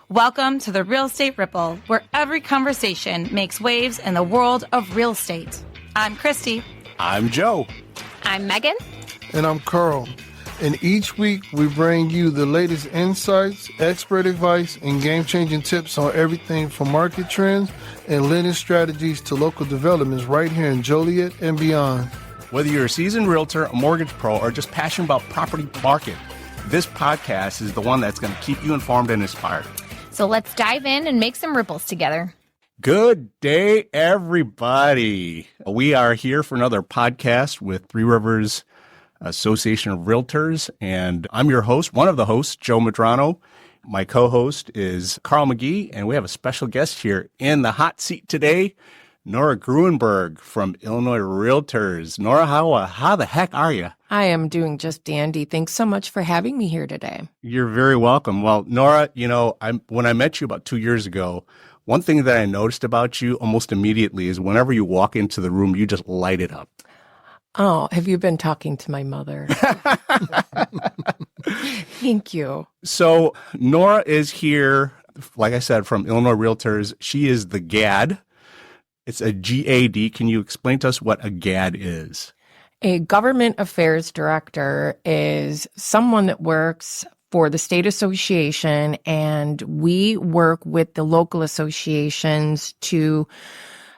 Welcome to the Real Estate Ripple, where every conversation makes waves in the world of real estate. I'm Christy. I'm Joe. I'm Megan. And I'm Carl. And each week we bring you the latest insights, expert advice, and game-changing tips on everything from market trends and lending strategies to local developments right here in Joliet and beyond. Whether you're a seasoned realtor, a mortgage pro, or just passionate about property market, this podcast is the one that's going to keep you informed and inspired. So let's dive in and make some ripples together. Good day, everybody. We are here for another podcast with Three Rivers Association of Realtors, and I'm your host, one of the hosts, Joe Medrano. My co-host is Carl McGee, and we have a special guest here in the hot seat today, Nora Gruenberg from Illinois Realtors. Nora, how the heck are you? I am doing just dandy. Thanks so much for having me here today. You're very welcome. Well, Nora, when I met you about 2 years ago, one thing that I noticed about you almost immediately is whenever you walk into the room, you just light it up. Oh, have you been talking to my mother? Thank you. So Nora is here, like I said, from Illinois Realtors. She is the GAD. It's a GAD. Can you explain to us what a GAD is? A government affairs director is someone that works for the state association, and we work with the local associations to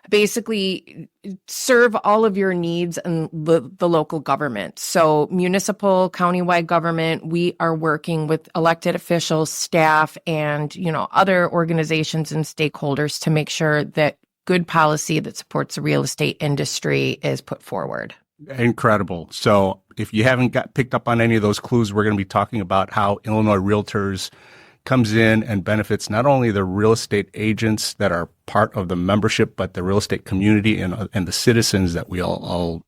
basically serve all of your needs in the local government. So municipal, countywide government, we are working with elected officials, staff, and, other organizations and stakeholders to make sure that good policy that supports the real estate industry is put forward. Incredible. So if you haven't got picked up on any of those clues, we're going to be talking about how Illinois Realtors comes in and benefits not only the real estate agents that are part of the membership, but the real estate community and the citizens that we all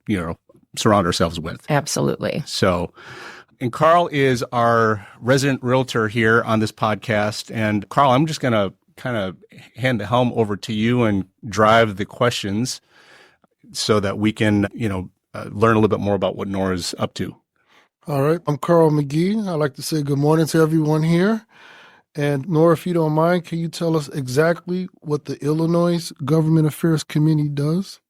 surround ourselves with. Absolutely. So, and Carl is our resident realtor here on this podcast. And Carl, I'm just going to kind of hand the helm over to you and drive the questions so that we can, learn a little bit more about what Nora's up to. All right. I'm Carl McGee. I'd like to say good morning to everyone here. And Nora, if you don't mind, can you tell us exactly what the Illinois Government Affairs Committee does?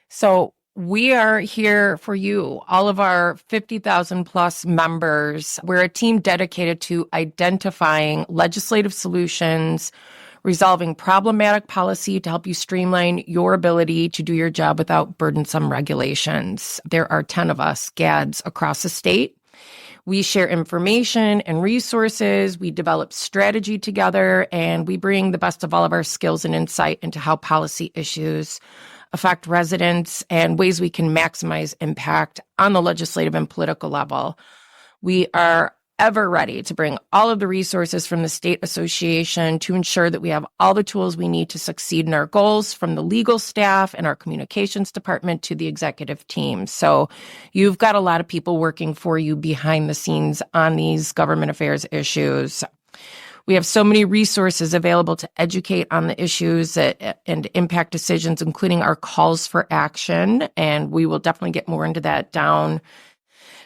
So we are here for you, all of our 50,000 plus members. We're a team dedicated to identifying legislative solutions, resolving problematic policy to help you streamline your ability to do your job without burdensome regulations. There are 10 of us, GADs, across the state. We share information and resources, we develop strategy together, and we bring the best of all of our skills and insight into how policy issues affect residents and ways we can maximize impact on the legislative and political level. We are ever ready to bring all of the resources from the state association to ensure that we have all the tools we need to succeed in our goals, from the legal staff and our communications department to the executive team. So you've got a lot of people working for you behind the scenes on these government affairs issues. We have so many resources available to educate on the issues and impact decisions, including our calls for action. And we will definitely get more into that down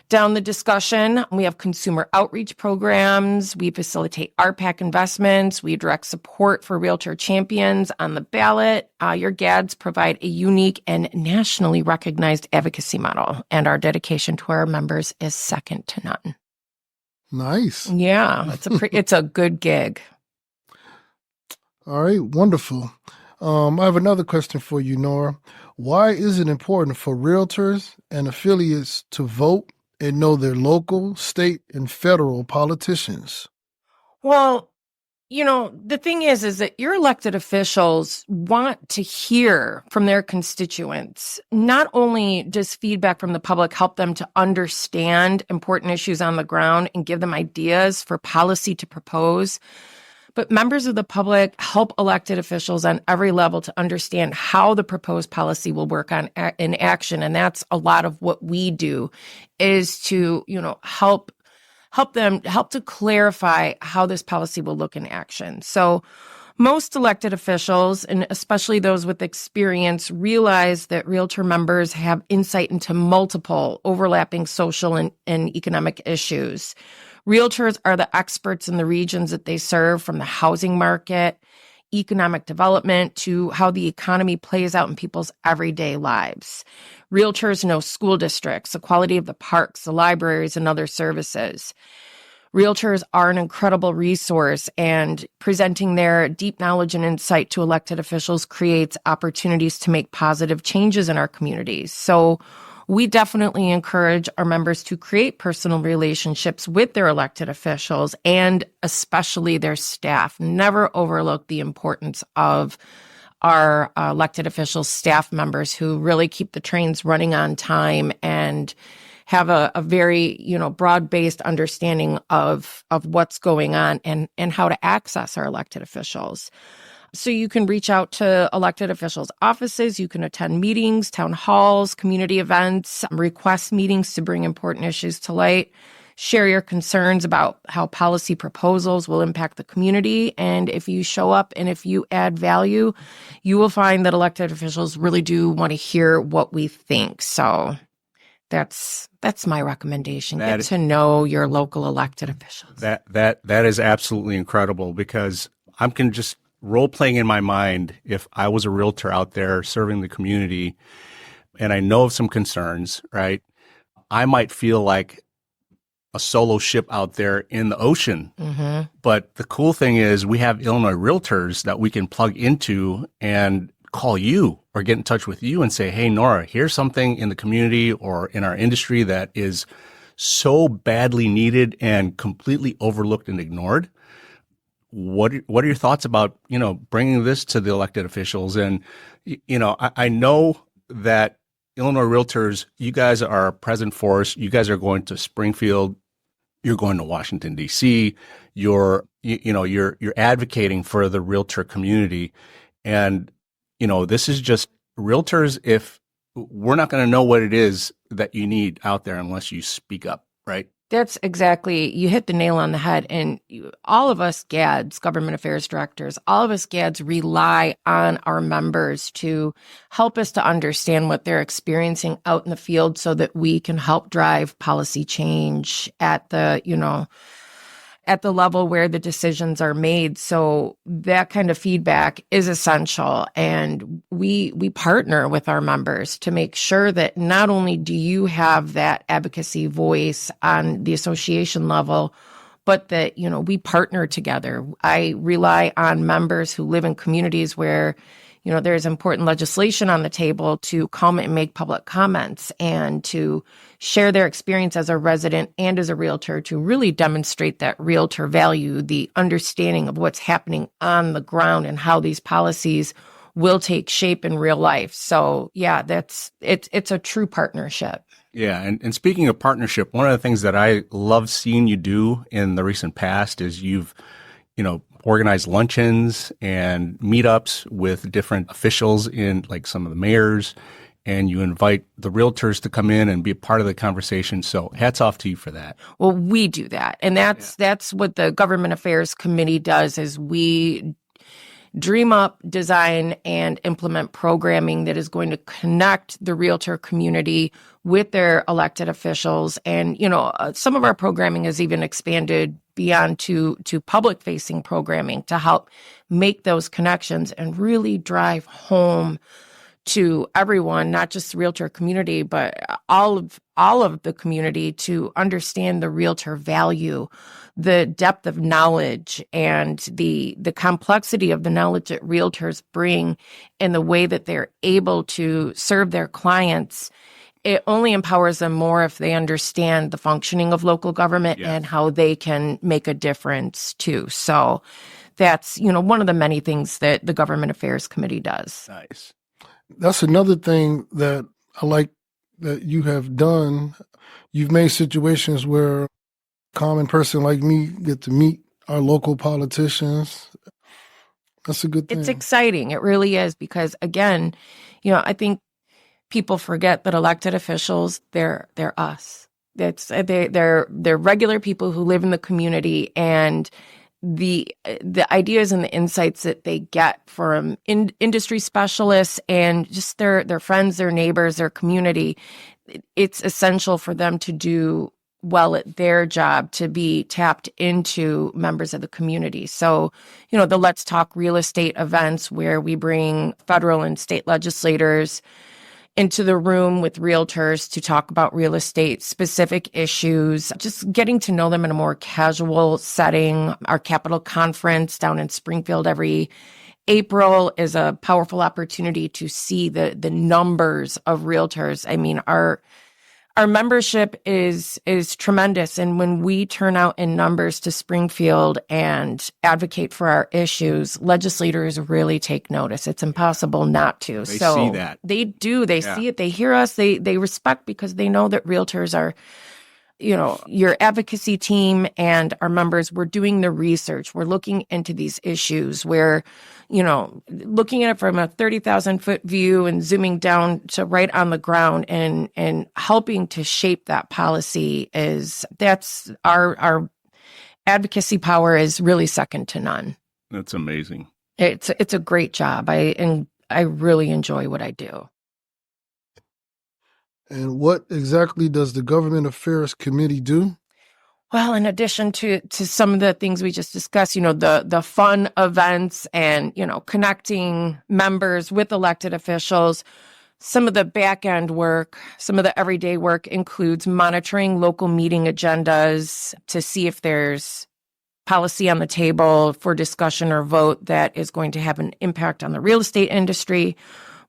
the discussion. We have consumer outreach programs. We facilitate RPAC investments. We direct support for realtor champions on the ballot. Your GADs provide a unique and nationally recognized advocacy model, and our dedication to our members is second to none. Nice. Yeah, it's a good gig. All right, wonderful. I have another question for you, Nora. Why is it important for realtors and affiliates to vote and know their local, state, and federal politicians? Well, the thing is that your elected officials want to hear from their constituents. Not only does feedback from the public help them to understand important issues on the ground and give them ideas for policy to propose, but members of the public help elected officials on every level to understand how the proposed policy will work in action. And that's a lot of what we do, is to, help to clarify how this policy will look in action. So most elected officials, and especially those with experience, realize that realtor members have insight into multiple overlapping social and economic issues. Realtors are the experts in the regions that they serve, from the housing market, economic development, to how the economy plays out in people's everyday lives. Realtors know school districts, the quality of the parks, the libraries, and other services. Realtors are an incredible resource, and presenting their deep knowledge and insight to elected officials creates opportunities to make positive changes in our communities. So we definitely encourage our members to create personal relationships with their elected officials and especially their staff. Never overlook the importance of our elected officials, staff members who really keep the trains running on time and have a very, broad-based understanding of what's going on and how to access our elected officials. So you can reach out to elected officials' offices, you can attend meetings, town halls, community events, request meetings to bring important issues to light, share your concerns about how policy proposals will impact the community. And if you show up and if you add value, you will find that elected officials really do want to hear what we think. So that's my recommendation. Get to know your local elected officials. That is absolutely incredible, because I'm just role playing in my mind. If I was a realtor out there serving the community and I know of some concerns, right, I might feel like a solo ship out there in the ocean. Mm-hmm. But the cool thing is we have Illinois Realtors that we can plug into and call you or get in touch with you and say, hey, Nora, here's something in the community or in our industry that is so badly needed and completely overlooked and ignored. What are your thoughts about, bringing this to the elected officials? And, I know that Illinois Realtors, you guys are a present force. You guys are going to Springfield. You're going to Washington, D.C. You're advocating for the realtor community. And, this is just realtors. If we're not going to know what it is that you need out there unless you speak up, right? That's exactly, you hit the nail on the head. And all of us GADs, government affairs directors, all of us GADs rely on our members to help us to understand what they're experiencing out in the field so that we can help drive policy change at the level where the decisions are made. So that kind of feedback is essential. And we partner with our members to make sure that not only do you have that advocacy voice on the association level, but that, we partner together. I rely on members who live in communities where, there's important legislation on the table to come and make public comments and to share their experience as a resident and as a realtor to really demonstrate that realtor value, the understanding of what's happening on the ground and how these policies will take shape in real life. So yeah, it's a true partnership. Yeah. And speaking of partnership, one of the things that I love seeing you do in the recent past is you've, organized luncheons and meetups with different officials in like some of the mayors, and you invite the realtors to come in and be a part of the conversation. So hats off to you for that. Well, we do that. And that's what the Government Affairs Committee does, is we dream up, design, and implement programming that is going to connect the realtor community with their elected officials. And, some of our programming has even expanded beyond to public-facing programming to help make those connections and really drive home to everyone, not just the realtor community, but all of the community, to understand the realtor value, the depth of knowledge, and the complexity of the knowledge that realtors bring and the way that they're able to serve their clients. It only empowers them more if they understand the functioning of local government and how they can make a difference too. So that's, one of the many things that the Government Affairs Committee does. Nice. That's another thing that I like that you have done. You've made situations where a common person like me get to meet our local politicians. That's a good thing. It's exciting. It really is, because again, I think people forget that elected officials, they're us. They're regular people who live in the community, and the ideas and the insights that they get from industry specialists and just their friends, their neighbors, their community, it's essential for them to do well at their job to be tapped into members of the community. So, the Let's Talk Real Estate events where we bring federal and state legislators into the room with realtors to talk about real estate specific issues, just getting to know them in a more casual setting. Our Capital Conference down in Springfield every April is a powerful opportunity to see the numbers of realtors. I mean, our membership is tremendous. And when we turn out in numbers to Springfield and advocate for our issues, legislators really take notice. It's impossible not to. They see that. They do. They see it. They hear us. They respect, because they know that realtors are, your advocacy team and our members, we're doing the research. We're looking into these issues. We're, looking at it from a 30,000-foot view and zooming down to right on the ground and helping to shape that policy that's our advocacy power is really second to none. That's amazing. It's a great job. I really enjoy what I do. And what exactly does the Government Affairs Committee do? Well, in addition to some of the things we just discussed, the fun events and, connecting members with elected officials, some of the back end work, some of the everyday work includes monitoring local meeting agendas to see if there's policy on the table for discussion or vote that is going to have an impact on the real estate industry.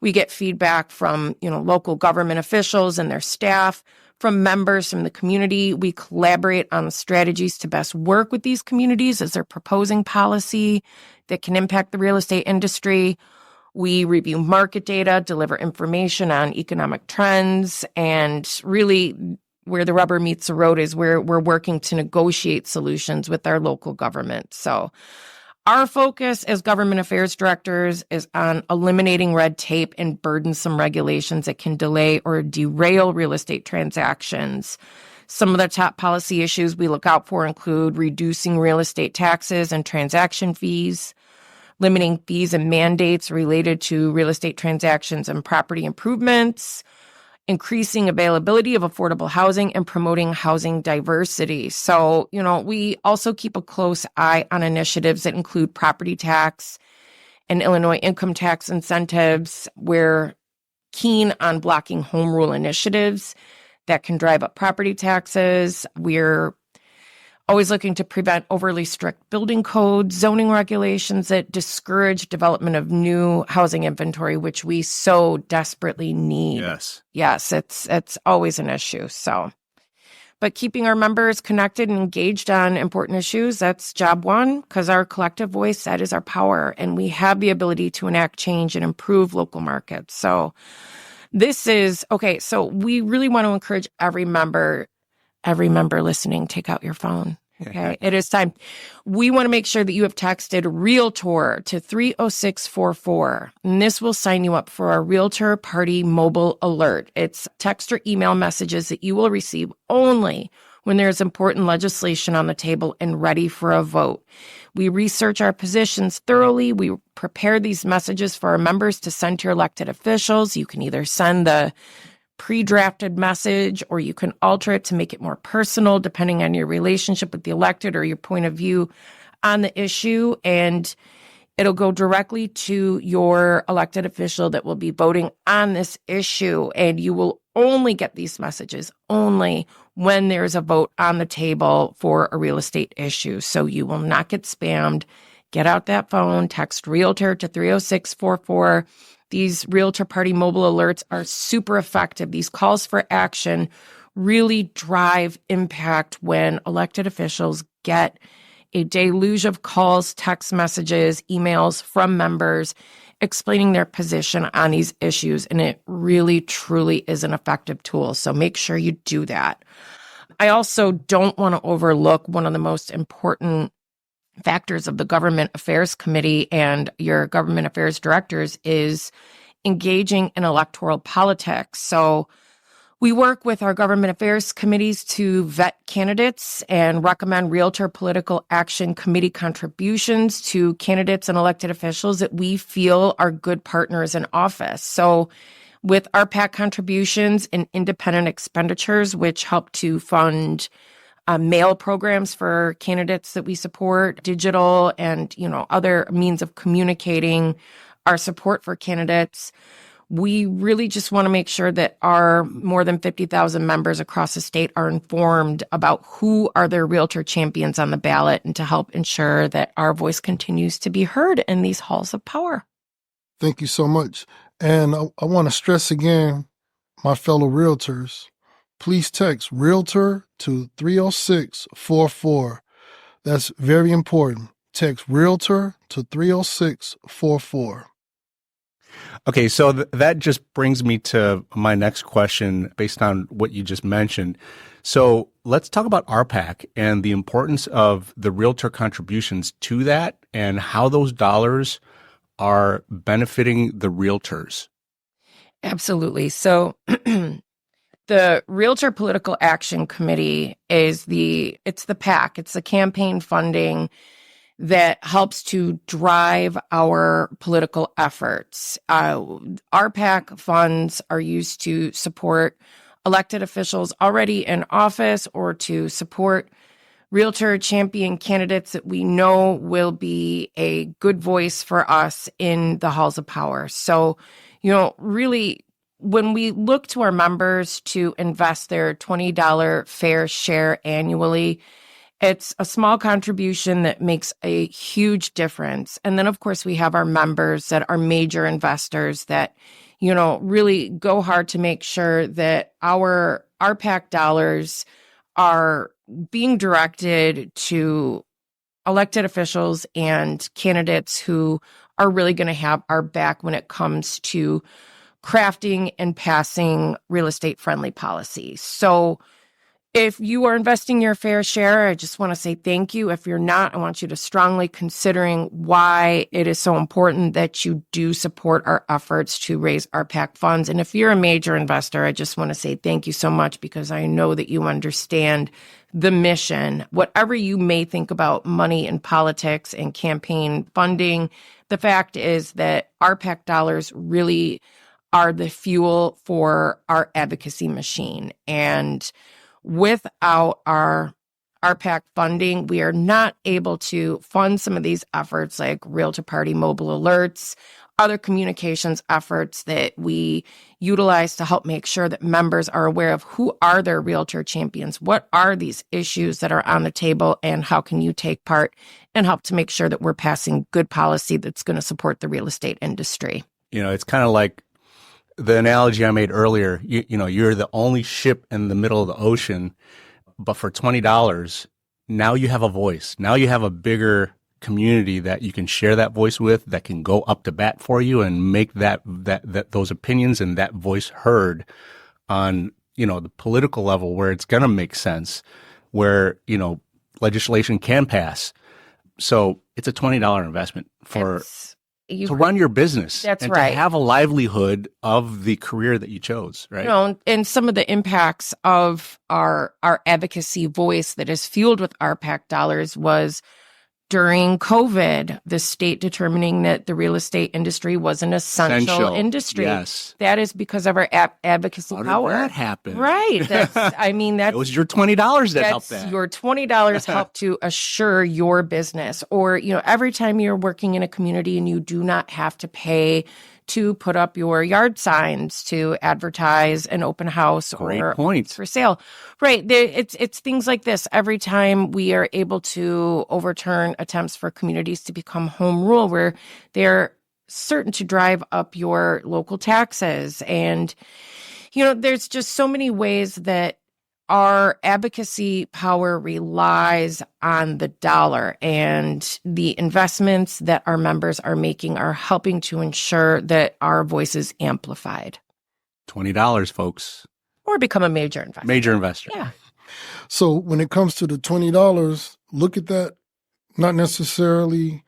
We get feedback from, local government officials and their staff, from members from the community. We collaborate on the strategies to best work with these communities as they're proposing policy that can impact the real estate industry. We review market data, deliver information on economic trends, and really where the rubber meets the road is where we're working to negotiate solutions with our local government. So our focus as government affairs directors is on eliminating red tape and burdensome regulations that can delay or derail real estate transactions. Some of the top policy issues we look out for include reducing real estate taxes and transaction fees, limiting fees and mandates related to real estate transactions and property improvements, increasing availability of affordable housing, and promoting housing diversity. So, we also keep a close eye on initiatives that include property tax and Illinois income tax incentives. We're keen on blocking home rule initiatives that can drive up property taxes. We're always looking to prevent overly strict building codes, zoning regulations that discourage development of new housing inventory, which we so desperately need. Yes, it's always an issue. So, but keeping our members connected and engaged on important issues, that's job one, because our collective voice, that is our power, and we have the ability to enact change and improve local markets. So this is, okay, so we really want to encourage every member listening, take out your phone. Okay, it is time. We want to make sure that you have texted Realtor to 30644, and this will sign you up for our Realtor Party mobile alert. It's text or email messages that you will receive only when there's important legislation on the table and ready for a vote. We research our positions thoroughly. We prepare these messages for our members to send to your elected officials. You can either send the pre-drafted message, or you can alter it to make it more personal depending on your relationship with the elected or your point of view on the issue. And it'll go directly to your elected official that will be voting on this issue. And you will only get these messages only when there's a vote on the table for a real estate issue. So you will not get spammed. Get out that phone, text Realtor to 30644. These Realtor Party mobile alerts are super effective. These calls for action really drive impact when elected officials get a deluge of calls, text messages, emails from members explaining their position on these issues. And it really, truly is an effective tool. So make sure you do that. I also don't want to overlook one of the most important factors of the Government Affairs Committee and your government affairs directors is engaging in electoral politics. So we work with our government affairs committees to vet candidates and recommend Realtor Political Action Committee contributions to candidates and elected officials that we feel are good partners in office. So with RPAC contributions and independent expenditures, which help to fund mail programs for candidates that we support, digital and, other means of communicating our support for candidates. We really just want to make sure that our more than 50,000 members across the state are informed about who are their realtor champions on the ballot and to help ensure that our voice continues to be heard in these halls of power. Thank you so much. And I want to stress again, my fellow realtors, please text realtor to 30644. That's very important. Text realtor to 30644. Okay, so that just brings me to my next question based on what you just mentioned. So let's talk about RPAC and the importance of the realtor contributions to that and how those dollars are benefiting the realtors. Absolutely. So the Realtor Political Action Committee is it's the PAC. It's the campaign funding that helps to drive our political efforts. Our PAC funds are used to support elected officials already in office or to support realtor champion candidates that we know will be a good voice for us in the halls of power. So, really, when we look to our members to invest their $20 fair share annually, it's a small contribution that makes a huge difference. And then, of course, we have our members that are major investors that, really go hard to make sure that our RPAC dollars are being directed to elected officials and candidates who are really going to have our back when it comes to crafting and passing real estate friendly policies. So if you are investing your fair share, I just want to say thank you. If you're not, I want you to strongly considering why it is so important that you do support our efforts to raise RPAC funds. And if you're a major investor, I just want to say thank you so much because I know that you understand the mission. Whatever you may think about money and politics and campaign funding, the fact is that RPAC dollars really are the fuel for our advocacy machine. And without our RPAC funding, we are not able to fund some of these efforts like Realtor Party mobile alerts, other communications efforts that we utilize to help make sure that members are aware of who are their realtor champions, what are these issues that are on the table, and how can you take part and help to make sure that we're passing good policy that's going to support the real estate industry. It's kind of like the analogy I made earlier, you're the only ship in the middle of the ocean, but for $20, now you have a voice. Now you have a bigger community that you can share that voice with, that can go up to bat for you and make that those opinions and that voice heard on, the political level where it's going to make sense, where, legislation can pass. So it's a $20 investment to run your business. That's and right. To have a livelihood of the career that you chose, right? And some of the impacts of our advocacy voice that is fueled with RPAC dollars was during COVID, the state determining that the real estate industry was an essential industry. Yes. That is because of our advocacy power. How did that happen? Right. It was your $20 that helped that. Your $20 helped to assure your business. Or, every time you're working in a community and you do not have to pay to put up your yard signs to advertise an open house or for sale. Right. It's things like this. Every time we are able to overturn attempts for communities to become home rule, where they're certain to drive up your local taxes. And, there's just so many ways that our advocacy power relies on the dollar, and the investments that our members are making are helping to ensure that our voice is amplified. $20, folks. Or become a major investor. Major investor. Yeah. So when it comes to the $20, look at that not necessarily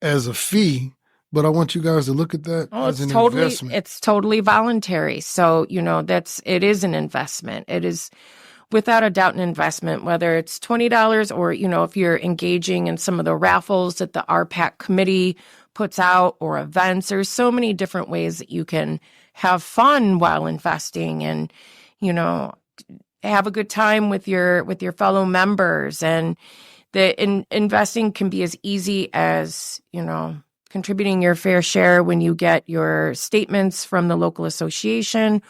as a fee, but I want you guys to look at that as an investment. It's totally voluntary. So, it is an investment. It is without a doubt an investment, whether it's $20 or, if you're engaging in some of the raffles that the RPAC committee puts out or events. There's so many different ways that you can have fun while investing and, have a good time with your fellow members. And the investing can be as easy as, contributing your fair share when you get your statements from the local association,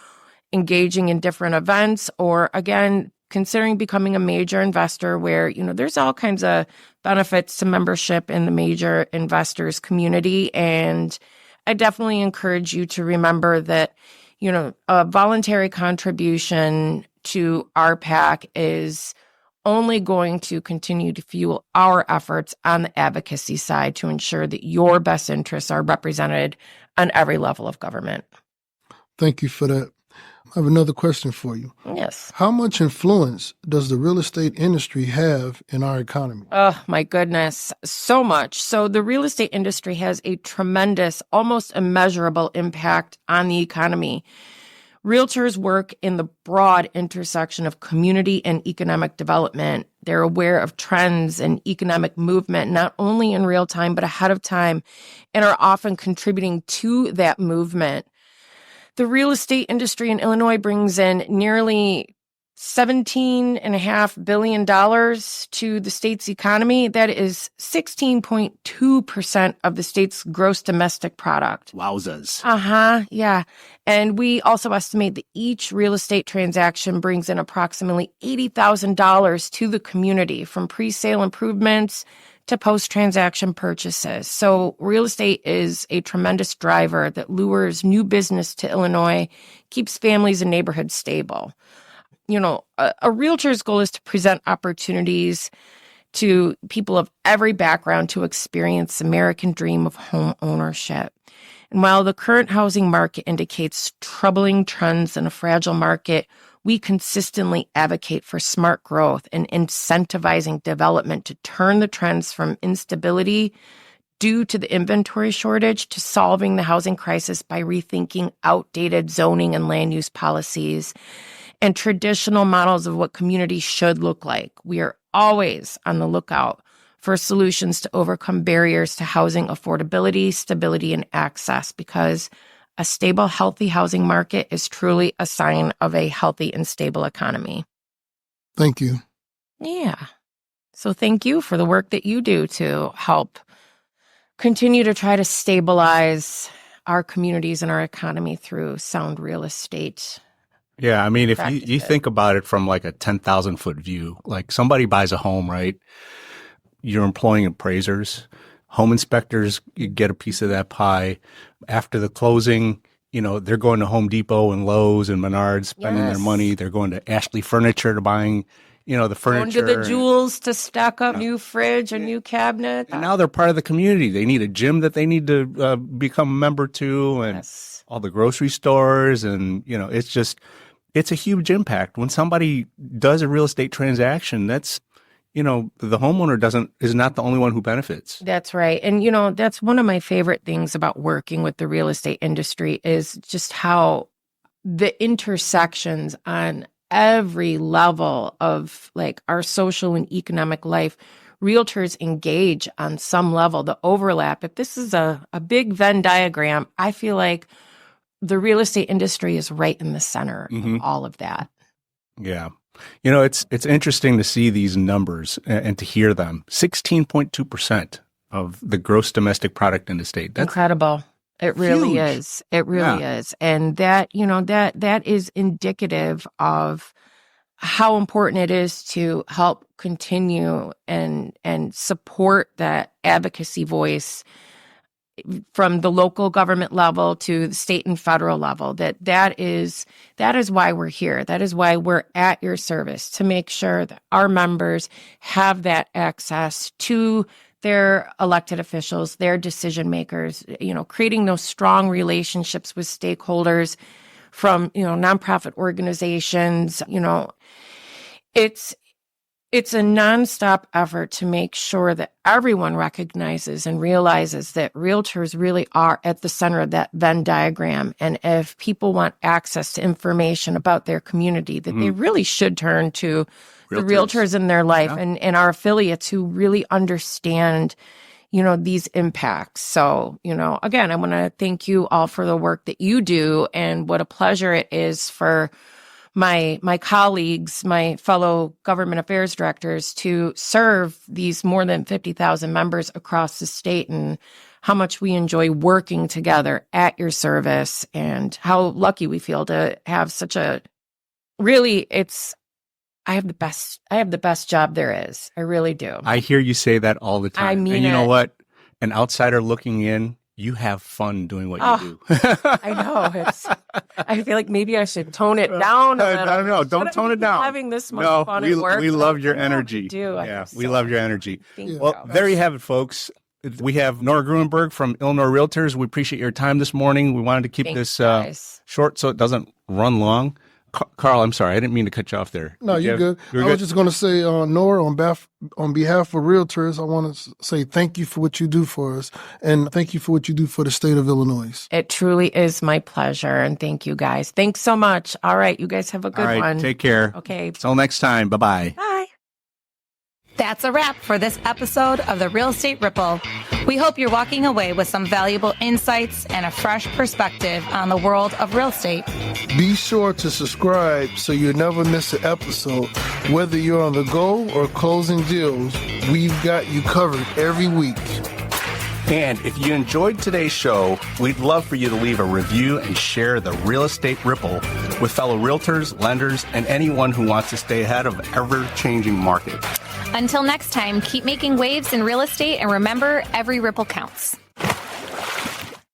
engaging in different events, or again, considering becoming a major investor where, there's all kinds of benefits to membership in the major investors community. And I definitely encourage you to remember that, a voluntary contribution to RPAC is only going to continue to fuel our efforts on the advocacy side to ensure that your best interests are represented on every level of government. Thank you for that. I have another question for you. Yes. How much influence does the real estate industry have in our economy? Oh, my goodness. So much. So the real estate industry has a tremendous, almost immeasurable impact on the economy. Realtors work in the broad intersection of community and economic development. They're aware of trends and economic movement, not only in real time, but ahead of time, and are often contributing to that movement. The real estate industry in Illinois brings in nearly $17.5 billion to the state's economy. That is 16.2% of the state's gross domestic product. Wowzers. Yeah. And we also estimate that each real estate transaction brings in approximately $80,000 to the community, from pre-sale improvements to post-transaction purchases. So real estate is a tremendous driver that lures new business to Illinois, keeps families and neighborhoods stable. A realtor's goal is to present opportunities to people of every background to experience the American dream of home ownership. And while the current housing market indicates troubling trends in a fragile market, we consistently advocate for smart growth and incentivizing development to turn the trends from instability due to the inventory shortage to solving the housing crisis by rethinking outdated zoning and land use policies and traditional models of what communities should look like. We are always on the lookout for solutions to overcome barriers to housing affordability, stability, and access, because a stable, healthy housing market is truly a sign of a healthy and stable economy. Thank you. Yeah. So thank you for the work that you do to help continue to try to stabilize our communities and our economy through sound real estate. Yeah, I mean, if you think about it from like a 10,000-foot view, like somebody buys a home, right? You're employing appraisers, home inspectors, you get a piece of that pie. After the closing, they're going to Home Depot and Lowe's and Menards, spending their money. They're going to Ashley Furniture to buying, the furniture. Going to the Jewels to stock up new fridge, a new cabinet. And now they're part of the community. They need a gym that they need to become a member to, and all the grocery stores. And, it's a huge impact. When somebody does a real estate transaction, that's, the homeowner is not the only one who benefits. That's right. And, that's one of my favorite things about working with the real estate industry is just how the intersections on every level of like our social and economic life, realtors engage on some level, the overlap. If this is a big Venn diagram, I feel like the real estate industry is right in the center of all of that. Yeah. It's interesting to see these numbers and to hear them. 16.2% of the gross domestic product in the state. That's incredible. It really huge. is. It really is. And that, that is indicative of how important it is to help continue and support that advocacy voice from the local government level to the state and federal level. That is why we're here. That is why we're at your service, to make sure that our members have that access to their elected officials, their decision makers, creating those strong relationships with stakeholders from, nonprofit organizations. it's a nonstop effort to make sure that everyone recognizes and realizes that realtors really are at the center of that Venn diagram. And if people want access to information about their community, that they really should turn to the realtors in their life and our affiliates who really understand, these impacts. So, again, I want to thank you all for the work that you do, and what a pleasure it is for my colleagues, my fellow government affairs directors, to serve these more than 50,000 members across the state, and how much we enjoy working together at your service, and how lucky we feel to have such a I have the best job there is. I really do. I hear you say that all the time. I mean, and you know what? An outsider looking in, you have fun doing what you do. I know. I feel like maybe I should tone it down a little. I don't know. Don't tone it down. Having this much fun at work. We love your energy. We love your energy. Well, there you have it, folks. We have Nora Gruenberg from Illinois Realtors. We appreciate your time this morning. We wanted to keep this short so it doesn't run long. Carl, I'm sorry. I didn't mean to cut you off there. No, you're good. I was just going to say, Nora, on behalf of Realtors, I want to say thank you for what you do for us, and thank you for what you do for the state of Illinois. It truly is my pleasure, and thank you guys. Thanks so much. All right, you guys have a good one. Take care. Okay. Till next time. Bye-bye. Bye. That's a wrap for this episode of the Real Estate Ripple. We hope you're walking away with some valuable insights and a fresh perspective on the world of real estate. Be sure to subscribe so you never miss an episode. Whether you're on the go or closing deals, we've got you covered every week. And if you enjoyed today's show, we'd love for you to leave a review and share the Real Estate Ripple with fellow realtors, lenders, and anyone who wants to stay ahead of ever-changing market. Until next time, keep making waves in real estate, and remember, every ripple counts.